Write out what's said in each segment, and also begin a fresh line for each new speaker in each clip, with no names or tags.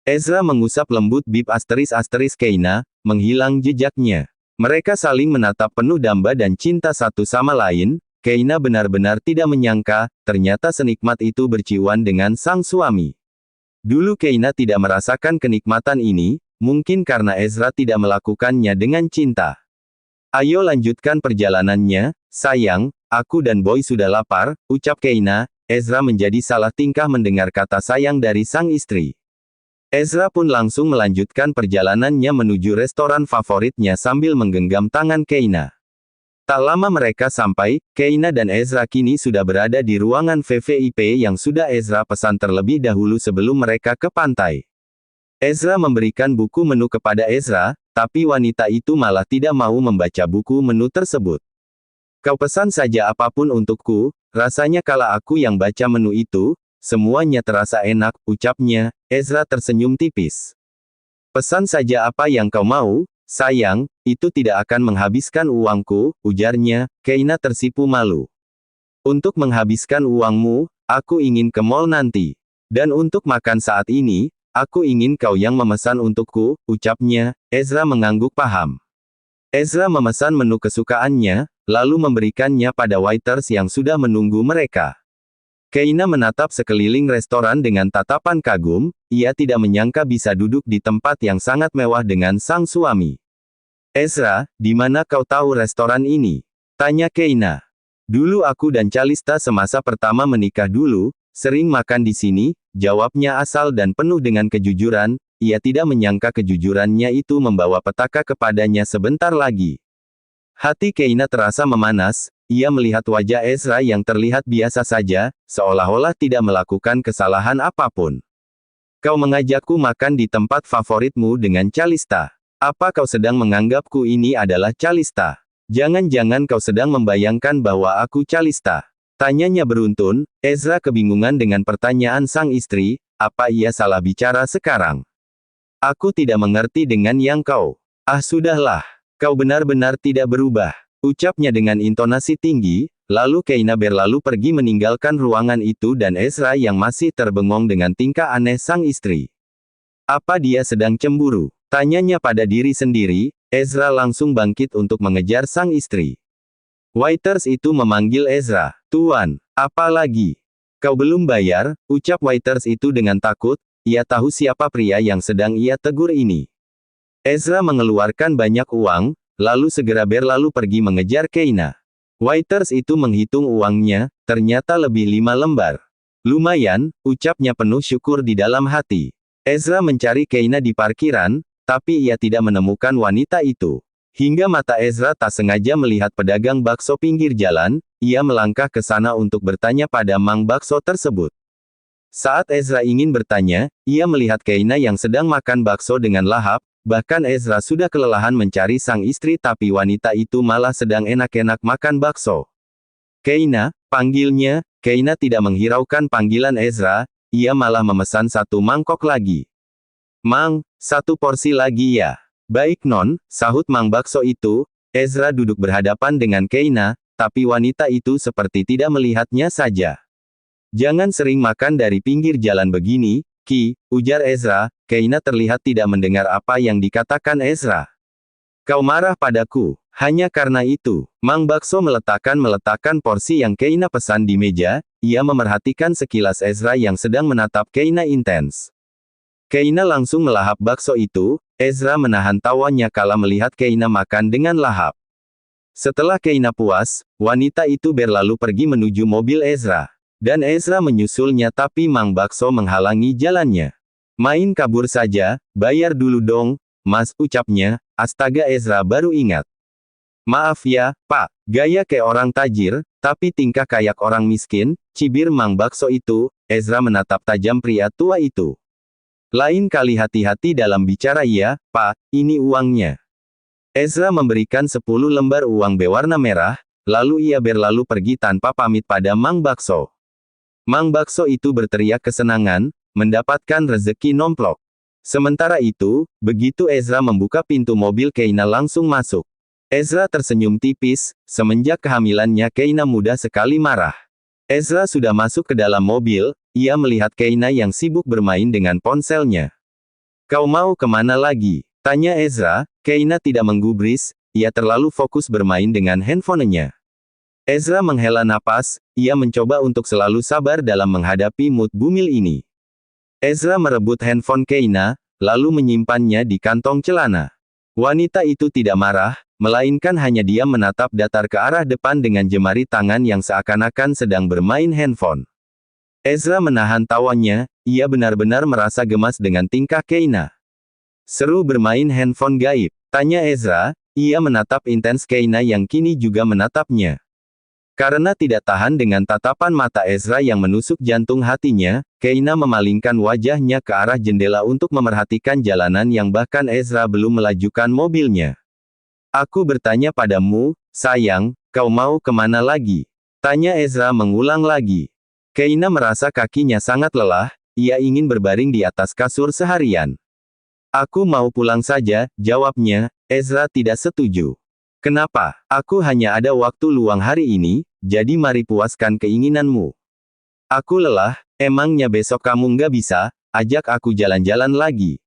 Ezra mengusap lembut bib ** Keina, menghilang jejaknya. Mereka saling menatap penuh damba dan cinta satu sama lain. Keina benar-benar tidak menyangka, ternyata senikmat itu berciuman dengan sang suami. Dulu Keina tidak merasakan kenikmatan ini, mungkin karena Ezra tidak melakukannya dengan cinta. Ayo lanjutkan perjalanannya, sayang, aku dan Boy sudah lapar, ucap Keina. Ezra menjadi salah tingkah mendengar kata sayang dari sang istri. Ezra pun langsung melanjutkan perjalanannya menuju restoran favoritnya sambil menggenggam tangan Keina. Tak lama mereka sampai, Keina dan Ezra kini sudah berada di ruangan VVIP yang sudah Ezra pesan terlebih dahulu sebelum mereka ke pantai. Ezra memberikan buku menu kepada Ezra, tapi wanita itu malah tidak mau membaca buku menu tersebut. Kau pesan saja apapun untukku, rasanya kala aku yang baca menu itu, semuanya terasa enak, ucapnya. Ezra tersenyum tipis. Pesan saja apa yang kau mau, sayang, itu tidak akan menghabiskan uangku, ujarnya. Keina tersipu malu. Untuk menghabiskan uangmu, aku ingin ke mall nanti. Dan untuk makan saat ini, aku ingin kau yang memesan untukku, ucapnya. Ezra mengangguk paham. Ezra memesan menu kesukaannya, lalu memberikannya pada waiters yang sudah menunggu mereka. Keina menatap sekeliling restoran dengan tatapan kagum, ia tidak menyangka bisa duduk di tempat yang sangat mewah dengan sang suami. Ezra, di mana kau tahu restoran ini? Tanya Keina. Dulu aku dan Calista semasa pertama menikah dulu, sering makan di sini, jawabnya asal dan penuh dengan kejujuran, ia tidak menyangka kejujurannya itu membawa petaka kepadanya sebentar lagi. Hati Keina terasa memanas. Ia melihat wajah Ezra yang terlihat biasa saja, seolah-olah tidak melakukan kesalahan apapun. Kau mengajakku makan di tempat favoritmu dengan Calista. Apa kau sedang menganggapku ini adalah Calista? Jangan-jangan kau sedang membayangkan bahwa aku Calista? Tanyanya beruntun. Ezra kebingungan dengan pertanyaan sang istri, apa ia salah bicara sekarang? Aku tidak mengerti dengan yang kau. Ah sudahlah, kau benar-benar tidak berubah. Ucapnya dengan intonasi tinggi, lalu Keina berlalu pergi meninggalkan ruangan itu dan Ezra yang masih terbengong dengan tingkah aneh sang istri. Apa dia sedang cemburu? Tanyanya pada diri sendiri. Ezra langsung bangkit untuk mengejar sang istri. Waiters itu memanggil Ezra. Tuan, apa lagi? Kau belum bayar, ucap waiters itu dengan takut, ia tahu siapa pria yang sedang ia tegur ini. Ezra mengeluarkan banyak uang, lalu segera berlalu pergi mengejar Keina. Waiters itu menghitung uangnya, ternyata lebih 5 lembar. Lumayan, ucapnya penuh syukur di dalam hati. Ezra mencari Keina di parkiran, tapi ia tidak menemukan wanita itu. Hingga mata Ezra tak sengaja melihat pedagang bakso pinggir jalan, ia melangkah ke sana untuk bertanya pada mang bakso tersebut. Saat Ezra ingin bertanya, ia melihat Keina yang sedang makan bakso dengan lahap. Bahkan Ezra sudah kelelahan mencari sang istri tapi wanita itu malah sedang enak-enak makan bakso. Keina, panggilnya. Keina tidak menghiraukan panggilan Ezra, ia malah memesan 1 mangkok lagi. Mang, 1 porsi lagi ya. Baik non, sahut mang bakso itu. Ezra duduk berhadapan dengan Keina, tapi wanita itu seperti tidak melihatnya saja. Jangan sering makan dari pinggir jalan begini, Ki, ujar Ezra. Keina terlihat tidak mendengar apa yang dikatakan Ezra. Kau marah padaku, hanya karena itu. Mang bakso meletakkan porsi yang Keina pesan di meja, ia memerhatikan sekilas Ezra yang sedang menatap Keina intens. Keina langsung melahap bakso itu, Ezra menahan tawanya kala melihat Keina makan dengan lahap. Setelah Keina puas, wanita itu berlalu pergi menuju mobil Ezra. Dan Ezra menyusulnya tapi mang bakso menghalangi jalannya. Main kabur saja, bayar dulu dong, mas, ucapnya. Astaga, Ezra baru ingat. Maaf ya, Pak, gaya kayak orang tajir, tapi tingkah kayak orang miskin, cibir mang bakso itu. Ezra menatap tajam pria tua itu. Lain kali hati-hati dalam bicara ya, Pak, ini uangnya. Ezra memberikan 10 lembar uang berwarna merah, lalu ia berlalu pergi tanpa pamit pada mang bakso. Mang bakso itu berteriak kesenangan, mendapatkan rezeki nomplok. Sementara itu, begitu Ezra membuka pintu mobil Keina langsung masuk. Ezra tersenyum tipis, semenjak kehamilannya Keina mudah sekali marah. Ezra sudah masuk ke dalam mobil, ia melihat Keina yang sibuk bermain dengan ponselnya. Kau mau kemana lagi? Tanya Ezra. Keina tidak menggubris, ia terlalu fokus bermain dengan handphonenya. Ezra menghela napas, ia mencoba untuk selalu sabar dalam menghadapi mood bumil ini. Ezra merebut handphone Keina, lalu menyimpannya di kantong celana. Wanita itu tidak marah, melainkan hanya diam menatap datar ke arah depan dengan jemari tangan yang seakan-akan sedang bermain handphone. Ezra menahan tawanya, ia benar-benar merasa gemas dengan tingkah Keina. Seru bermain handphone gaib? Tanya Ezra, ia menatap intens Keina yang kini juga menatapnya. Karena tidak tahan dengan tatapan mata Ezra yang menusuk jantung hatinya, Keina memalingkan wajahnya ke arah jendela untuk memerhatikan jalanan yang bahkan Ezra belum melajukan mobilnya. Aku bertanya padamu, sayang, kau mau kemana lagi? Tanya Ezra mengulang lagi. Keina merasa kakinya sangat lelah, ia ingin berbaring di atas kasur seharian. Aku mau pulang saja, jawabnya. Ezra tidak setuju. Kenapa? Aku hanya ada waktu luang hari ini, jadi mari puaskan keinginanmu. Aku lelah, emangnya besok kamu nggak bisa, ajak aku jalan-jalan lagi?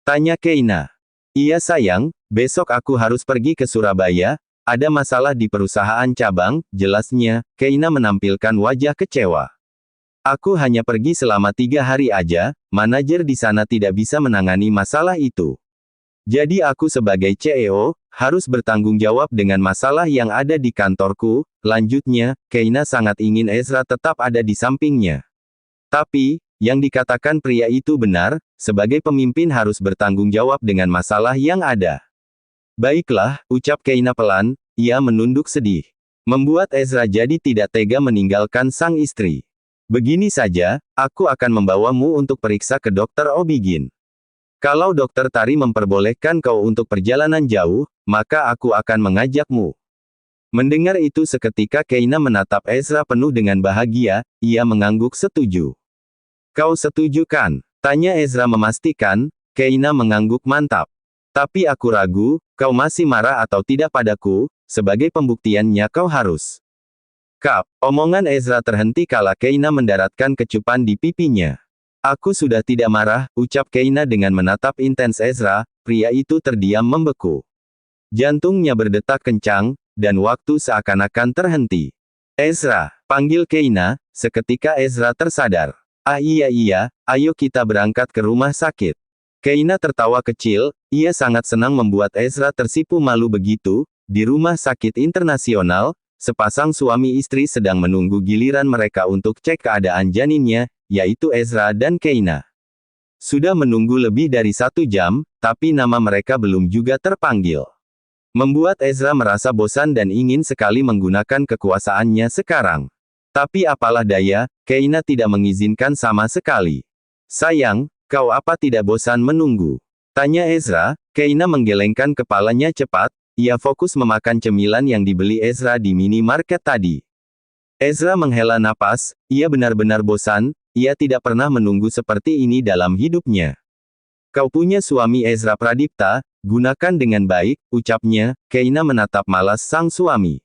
Tanya Keina. Iya sayang, besok aku harus pergi ke Surabaya, ada masalah di perusahaan cabang, jelasnya. Keina menampilkan wajah kecewa. Aku hanya pergi selama 3 hari aja, manajer di sana tidak bisa menangani masalah itu. Jadi aku sebagai CEO, harus bertanggung jawab dengan masalah yang ada di kantorku, lanjutnya. Keina sangat ingin Ezra tetap ada di sampingnya. Tapi, yang dikatakan pria itu benar, sebagai pemimpin harus bertanggung jawab dengan masalah yang ada. Baiklah, ucap Keina pelan, ia menunduk sedih. Membuat Ezra jadi tidak tega meninggalkan sang istri. Begini saja, aku akan membawamu untuk periksa ke dokter Obigin. Kalau dokter Tari memperbolehkan kau untuk perjalanan jauh, maka aku akan mengajakmu. Mendengar itu seketika Keina menatap Ezra penuh dengan bahagia, ia mengangguk setuju. Kau setuju kan? Tanya Ezra memastikan. Keina mengangguk mantap. Tapi aku ragu, kau masih marah atau tidak padaku, sebagai pembuktiannya kau harus. Kap, omongan Ezra terhenti kala Keina mendaratkan kecupan di pipinya. Aku sudah tidak marah, ucap Keina dengan menatap intens Ezra. Pria itu terdiam membeku. Jantungnya berdetak kencang, dan waktu seakan-akan terhenti. Ezra, panggil Keina. Seketika Ezra tersadar. Ah iya, ayo kita berangkat ke rumah sakit. Keina tertawa kecil, ia sangat senang membuat Ezra tersipu malu begitu. Di rumah sakit internasional, sepasang suami istri sedang menunggu giliran mereka untuk cek keadaan janinnya, yaitu Ezra dan Keina. Sudah menunggu lebih dari 1 jam, tapi nama mereka belum juga terpanggil. Membuat Ezra merasa bosan dan ingin sekali menggunakan kekuasaannya sekarang. Tapi apalah daya, Keina tidak mengizinkan sama sekali. Sayang, kau apa tidak bosan menunggu? Tanya Ezra. Keina menggelengkan kepalanya cepat, ia fokus memakan cemilan yang dibeli Ezra di minimarket tadi. Ezra menghela napas, ia benar-benar bosan, ia tidak pernah menunggu seperti ini dalam hidupnya. Kau punya suami Ezra Pradipta, gunakan dengan baik, ucapnya. Keina menatap malas sang suami.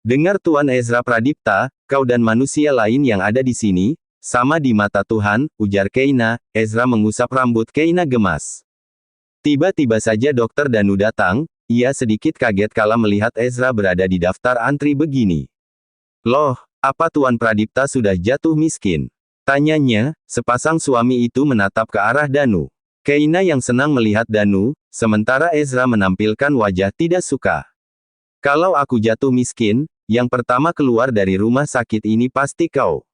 Dengar Tuan Ezra Pradipta, kau dan manusia lain yang ada di sini, sama di mata Tuhan, ujar Keina. Ezra mengusap rambut Keina gemas. Tiba-tiba saja Dokter Danu datang, ia sedikit kaget kala melihat Ezra berada di daftar antri begini. Loh, apa Tuan Pradipta sudah jatuh miskin? Tanyanya, sepasang suami itu menatap ke arah Danu. Keina yang senang melihat Danu, sementara Ezra menampilkan wajah tidak suka. Kalau aku jatuh miskin, yang pertama keluar dari rumah sakit ini pasti kau.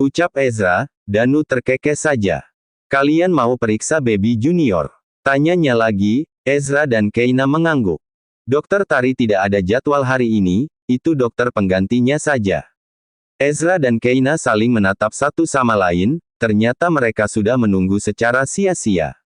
Ucap Ezra. Danu terkekeh saja. Kalian mau periksa baby junior? Tanyanya lagi. Ezra dan Keina mengangguk. Dokter Tari tidak ada jadwal hari ini, itu dokter penggantinya saja. Ezra dan Keina saling menatap satu sama lain, ternyata mereka sudah menunggu secara sia-sia.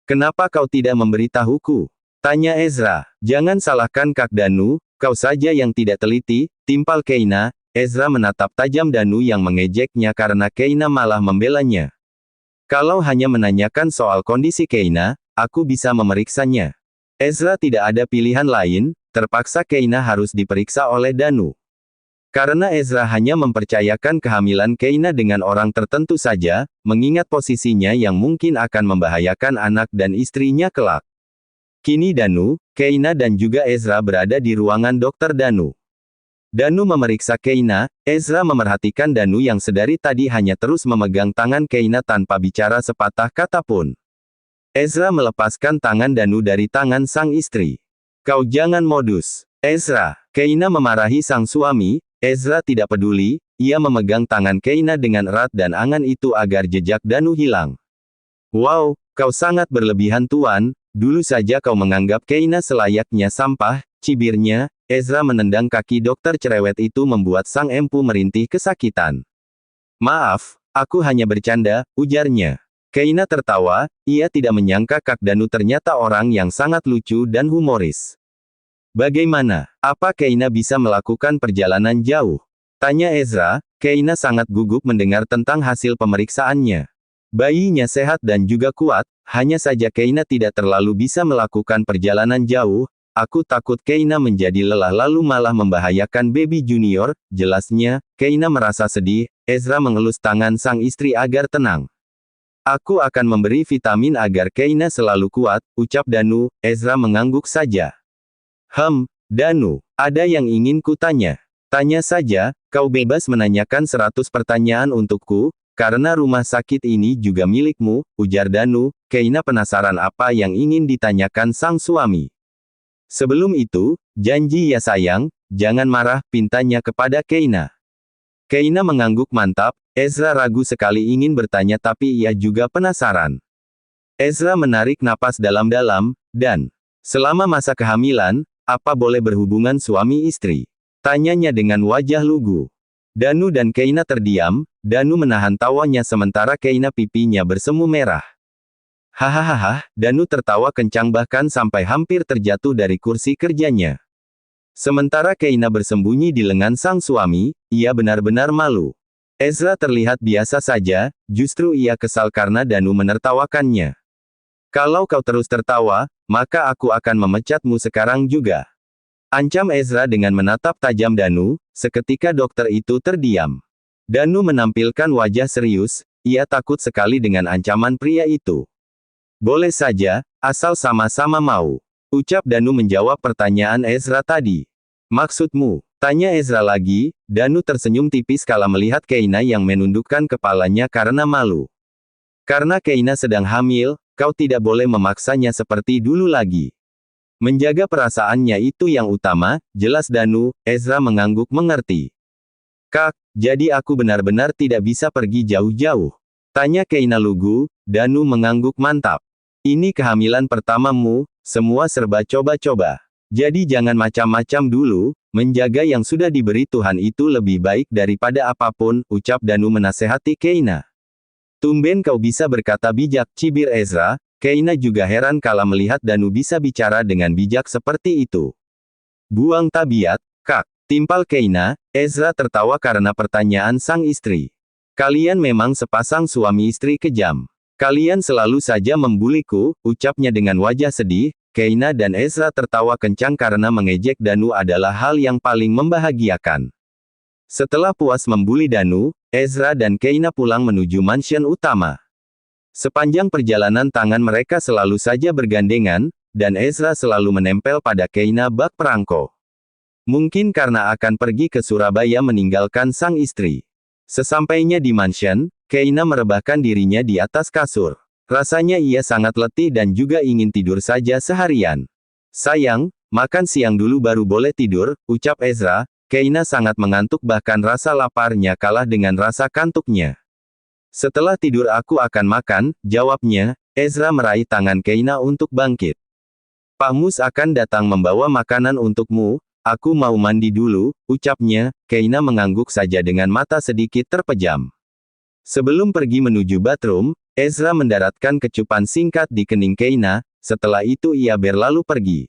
Kenapa kau tidak memberitahuku? Tanya Ezra. Jangan salahkan Kak Danu, kau saja yang tidak teliti, timpal Keina. Ezra menatap tajam Danu yang mengejeknya karena Keina malah membelanya. Kalau hanya menanyakan soal kondisi Keina, aku bisa memeriksanya. Ezra tidak ada pilihan lain, terpaksa Keina harus diperiksa oleh Danu. Karena Ezra hanya mempercayakan kehamilan Keina dengan orang tertentu saja, mengingat posisinya yang mungkin akan membahayakan anak dan istrinya kelak. Kini Danu, Keina dan juga Ezra berada di ruangan Dokter Danu. Danu memeriksa Keina, Ezra memerhatikan Danu yang sedari tadi hanya terus memegang tangan Keina tanpa bicara sepatah kata pun. Ezra melepaskan tangan Danu dari tangan sang istri. Kau jangan modus, Ezra. Keina memarahi sang suami. Ezra tidak peduli, ia memegang tangan Keina dengan erat dan angan itu agar jejak Danu hilang. Wow, kau sangat berlebihan tuan, dulu saja kau menganggap Keina selayaknya sampah, cibirnya. Ezra menendang kaki dokter cerewet itu membuat sang empu merintih kesakitan. Maaf, aku hanya bercanda, ujarnya. Keina tertawa, ia tidak menyangka Kak Danu ternyata orang yang sangat lucu dan humoris. Bagaimana? Apa Keina bisa melakukan perjalanan jauh? Tanya Ezra. Keina sangat gugup mendengar tentang hasil pemeriksaannya. Bayinya sehat dan juga kuat, hanya saja Keina tidak terlalu bisa melakukan perjalanan jauh. Aku takut Keina menjadi lelah lalu malah membahayakan baby junior, jelasnya. Keina merasa sedih. Ezra mengelus tangan sang istri agar tenang. Aku akan memberi vitamin agar Keina selalu kuat, ucap Danu. Ezra mengangguk saja. Danu, ada yang ingin kutanya. Tanya saja, kau bebas menanyakan 100 pertanyaan untukku, karena rumah sakit ini juga milikmu, ujar Danu. Keina penasaran apa yang ingin ditanyakan sang suami. Sebelum itu, janji ya sayang, jangan marah, pintanya kepada Keina. Keina mengangguk mantap. Ezra ragu sekali ingin bertanya tapi ia juga penasaran. Ezra menarik napas dalam-dalam, dan, selama masa kehamilan, apa boleh berhubungan suami istri? Tanyanya dengan wajah lugu. Danu dan Keina terdiam. Danu menahan tawanya sementara Keina pipinya bersemu merah. Hahaha, Danu tertawa kencang bahkan sampai hampir terjatuh dari kursi kerjanya. Sementara Keina bersembunyi di lengan sang suami, ia benar-benar malu. Ezra terlihat biasa saja, justru ia kesal karena Danu menertawakannya. Kalau kau terus tertawa, maka aku akan memecatmu sekarang juga. Ancam Ezra dengan menatap tajam Danu. Seketika dokter itu terdiam. Danu menampilkan wajah serius, ia takut sekali dengan ancaman pria itu. Boleh saja, asal sama-sama mau. Ucap Danu menjawab pertanyaan Ezra tadi. Maksudmu? Tanya Ezra lagi. Danu tersenyum tipis kala melihat Keina yang menundukkan kepalanya karena malu. Karena Keina sedang hamil, kau tidak boleh memaksanya seperti dulu lagi. Menjaga perasaannya itu yang utama, jelas Danu. Ezra mengangguk mengerti. Kak, jadi aku benar-benar tidak bisa pergi jauh-jauh? Tanya Keina lugu. Danu mengangguk mantap. Ini kehamilan pertamamu, semua serba coba-coba. Jadi jangan macam-macam dulu, menjaga yang sudah diberi Tuhan itu lebih baik daripada apapun, ucap Danu menasehati Keina. Tumben kau bisa berkata bijak, cibir Ezra. Keina juga heran kala melihat Danu bisa bicara dengan bijak seperti itu. Buang tabiat, Kak, timpal Keina. Ezra tertawa karena pertanyaan sang istri. Kalian memang sepasang suami istri kejam. Kalian selalu saja membuliku, ucapnya dengan wajah sedih. Keina dan Ezra tertawa kencang karena mengejek Danu adalah hal yang paling membahagiakan. Setelah puas membuli Danu, Ezra dan Keina pulang menuju mansion utama. Sepanjang perjalanan tangan mereka selalu saja bergandengan, dan Ezra selalu menempel pada Keina bak perangko. Mungkin karena akan pergi ke Surabaya meninggalkan sang istri. Sesampainya di mansion, Keina merebahkan dirinya di atas kasur. Rasanya ia sangat letih dan juga ingin tidur saja seharian. Sayang, makan siang dulu baru boleh tidur, ucap Ezra. Keina sangat mengantuk bahkan rasa laparnya kalah dengan rasa kantuknya. Setelah tidur aku akan makan, jawabnya. Ezra meraih tangan Keina untuk bangkit. Pak Mus akan datang membawa makanan untukmu, aku mau mandi dulu, ucapnya. Keina mengangguk saja dengan mata sedikit terpejam. Sebelum pergi menuju bathroom, Ezra mendaratkan kecupan singkat di kening Keina, setelah itu ia berlalu pergi.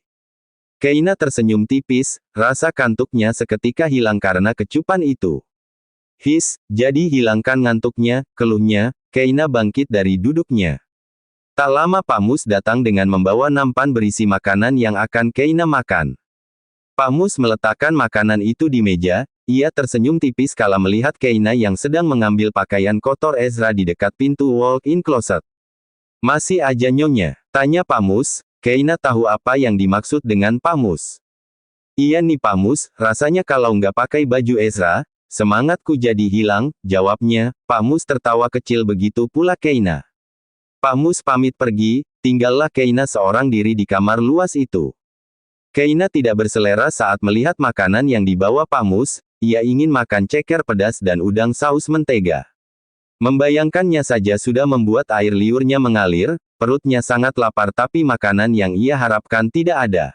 Keina tersenyum tipis, rasa kantuknya seketika hilang karena kecupan itu. Jadi hilangkan ngantuknya, keluhnya. Keina bangkit dari duduknya. Tak lama Pak Mus datang dengan membawa nampan berisi makanan yang akan Keina makan. Pak Mus meletakkan makanan itu di meja, Ia tersenyum tipis kala melihat Keina yang sedang mengambil pakaian kotor Ezra di dekat pintu walk-in closet. Masih aja nyonya? Tanya Pak Mus. Keina tahu apa yang dimaksud dengan Pak Mus. Iya nih Pak Mus, rasanya kalau nggak pakai baju Ezra, semangatku jadi hilang, jawabnya. Pak Mus tertawa kecil, begitu pula Keina. Pak Mus pamit pergi, tinggallah Keina seorang diri di kamar luas itu. Keina tidak berselera saat melihat makanan yang dibawa Pak Mus. Ia ingin makan ceker pedas dan udang saus mentega. Membayangkannya saja sudah membuat air liurnya mengalir, perutnya sangat lapar tapi makanan yang ia harapkan tidak ada.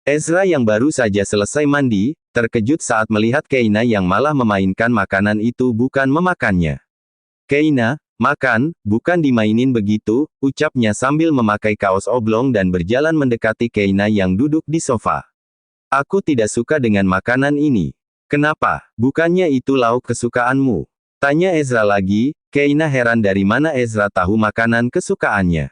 Ezra yang baru saja selesai mandi, terkejut saat melihat Keina yang malah memainkan makanan itu bukan memakannya. Keina, makan, bukan dimainin begitu, ucapnya sambil memakai kaos oblong dan berjalan mendekati Keina yang duduk di sofa. Aku tidak suka dengan makanan ini. Kenapa? Bukannya itu lauk kesukaanmu? Tanya Ezra lagi. Keina heran dari mana Ezra tahu makanan kesukaannya.